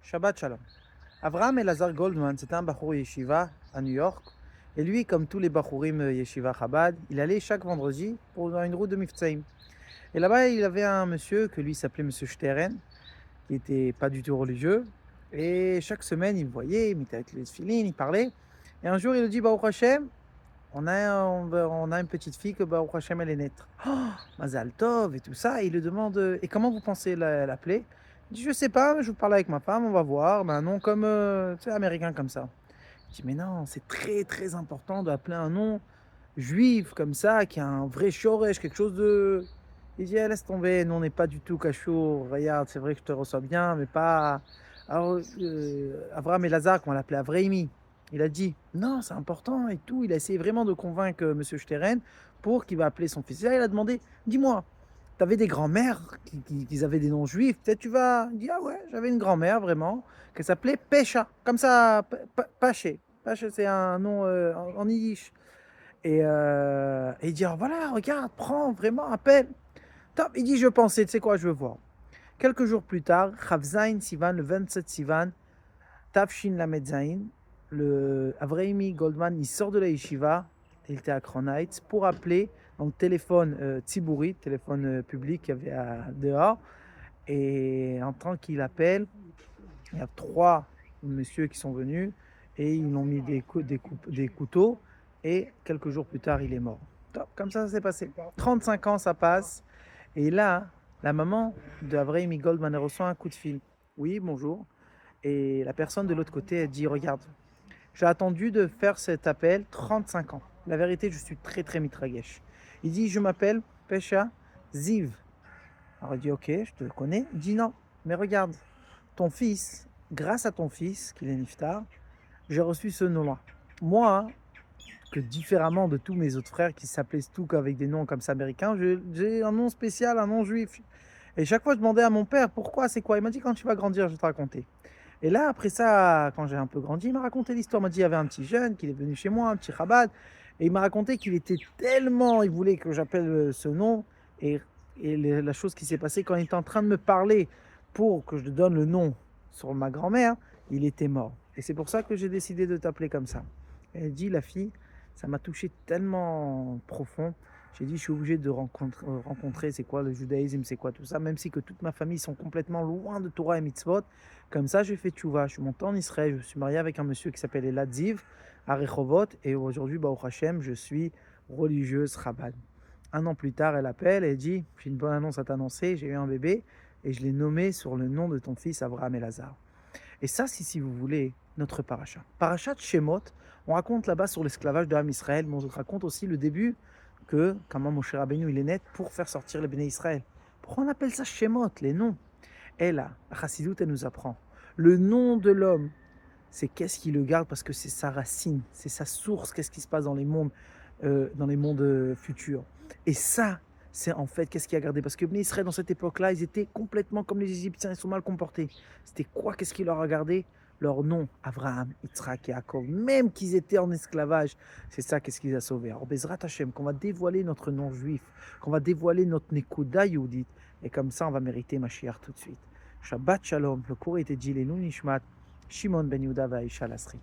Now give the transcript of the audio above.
Shabbat Shalom. Avraham Elazar Goldman, c'était un Bachour Yeshiva à New York. Et lui, comme tous les Bachourim Yeshiva Chabad, il allait chaque vendredi pour une route de Miftsaim. Et là-bas, il avait un monsieur que lui s'appelait Monsieur Steren, qui était pas du tout religieux. Et chaque semaine, il me voyait, il mettait avec les filines, il parlait. Et un jour, il lui dit, Baruch Hashem, on a une petite fille que Baruch Hashem, elle est naître. Oh, Mazal Tov et tout ça. Et il lui demande, et comment vous pensez l'appeler? Il dit, je sais pas, mais je vous parle avec ma femme, on va voir. Ben, un nom comme, tu sais, américain comme ça. Je dis, mais non, c'est très très important d'appeler un nom juif comme ça, qui a un vrai shoresh, quelque chose de. Il dit, laisse tomber, nous on n'est pas du tout cachour. Regarde, c'est vrai que je te reçois bien, mais pas. Alors, Avraham Elazar, qu'on l'appelait Avraimi, il a dit, non, c'est important et tout. Il a essayé vraiment de convaincre Monsieur Steren pour qu'il va appeler son fils. Et là, il a demandé, dis-moi, tu avais des grands-mères qui avaient des noms juifs, peut-être tu vas. Il dit, ah ouais, j'avais une grand-mère vraiment, qui s'appelait Pesha, comme ça, Paché. Paché, c'est un nom en yiddish. Et il dit, ah, voilà, regarde, prends, vraiment, appelle. Top, il dit, je pensais, tu sais quoi, je veux voir. Quelques jours plus tard, Chavzain Sivan, le 27 Sivan, Tafshin Lamed Zain, le Avraimi Goldman, il sort de la yeshiva, il était à Crown Heights, pour appeler dans le téléphone Tzibouri, téléphone public qu'il y avait dehors. Et en tant qu'il appelle, il y a trois messieurs qui sont venus et ils ont mis des couteaux. Et quelques jours plus tard, il est mort. Top, comme ça s'est passé. 35 ans, ça passe. Et là, la maman de Avraimi Goldman reçoit un coup de fil. Oui, bonjour. Et la personne de l'autre côté, elle dit, regarde, j'ai attendu de faire cet appel 35 ans. La vérité, je suis très, très mitragesh. Il dit, je m'appelle Pesha Ziv. Alors il dit, ok, je te connais. Il dit, non, mais regarde, ton fils, grâce à ton fils, qu'il est niftar, j'ai reçu ce nom-là. Moi, que différemment de tous mes autres frères qui s'appelaient tout avec des noms comme ça américains, j'ai un nom spécial, un nom juif. Et chaque fois, je demandais à mon père, pourquoi, c'est quoi? Il m'a dit, quand tu vas grandir, je vais te raconter. Et là, après ça, quand j'ai un peu grandi, il m'a raconté l'histoire. Il m'a dit, il y avait un petit jeune qui est venu chez moi, un petit Chabad. Et il m'a raconté qu'il était tellement, il voulait que j'appelle ce nom. Et, la chose qui s'est passée, quand il était en train de me parler pour que je donne le nom sur ma grand-mère, il était mort. Et c'est pour ça que j'ai décidé de t'appeler comme ça. Et elle dit, la fille, ça m'a touché tellement profond. J'ai dit, je suis obligé de rencontrer c'est quoi le judaïsme, c'est quoi tout ça, même si que toute ma famille sont complètement loin de Torah et Mitzvot. Comme ça, j'ai fait tchouva. Je suis monté en Israël, je suis marié avec un monsieur qui s'appelle Elad Ziv, à Rehovot, et aujourd'hui, Baruch Hashem, je suis religieuse Chabad. Un an plus tard, elle appelle et dit, j'ai une bonne annonce à t'annoncer, j'ai eu un bébé, et je l'ai nommé sur le nom de ton fils, Abraham Elazar. Et ça, si vous voulez, notre paracha. Parachat Shemot, on raconte là-bas sur l'esclavage de Ham Israël, mais on raconte aussi le début que, comment Moshe Rabbeinu il est net pour faire sortir les béné Israël. Pourquoi on appelle ça Shemot, les noms? Et là, la Chassidut, elle nous apprend. Le nom de l'homme, c'est qu'est-ce qui le garde parce que c'est sa racine, c'est sa source, qu'est-ce qui se passe dans les mondes futurs. Et ça, c'est en fait qu'est-ce qui a gardé. Parce que Bnei Israël, dans cette époque-là, ils étaient complètement comme les Égyptiens, ils sont mal comportés. C'était quoi? Qu'est-ce qui leur a gardé? Leur nom, Abraham, Yitzhak et Yaakov, même qu'ils étaient en esclavage, c'est ça qu'est-ce qui les a sauvés. Alors, Bezrat Hashem, qu'on va dévoiler notre nom juif, qu'on va dévoiler notre Nekuda Yehudit, et comme ça, on va mériter Mashiach tout de suite. Shabbat Shalom, le cours était dit, les Nishmat, Shimon ben Yehuda Vaisha Lasri.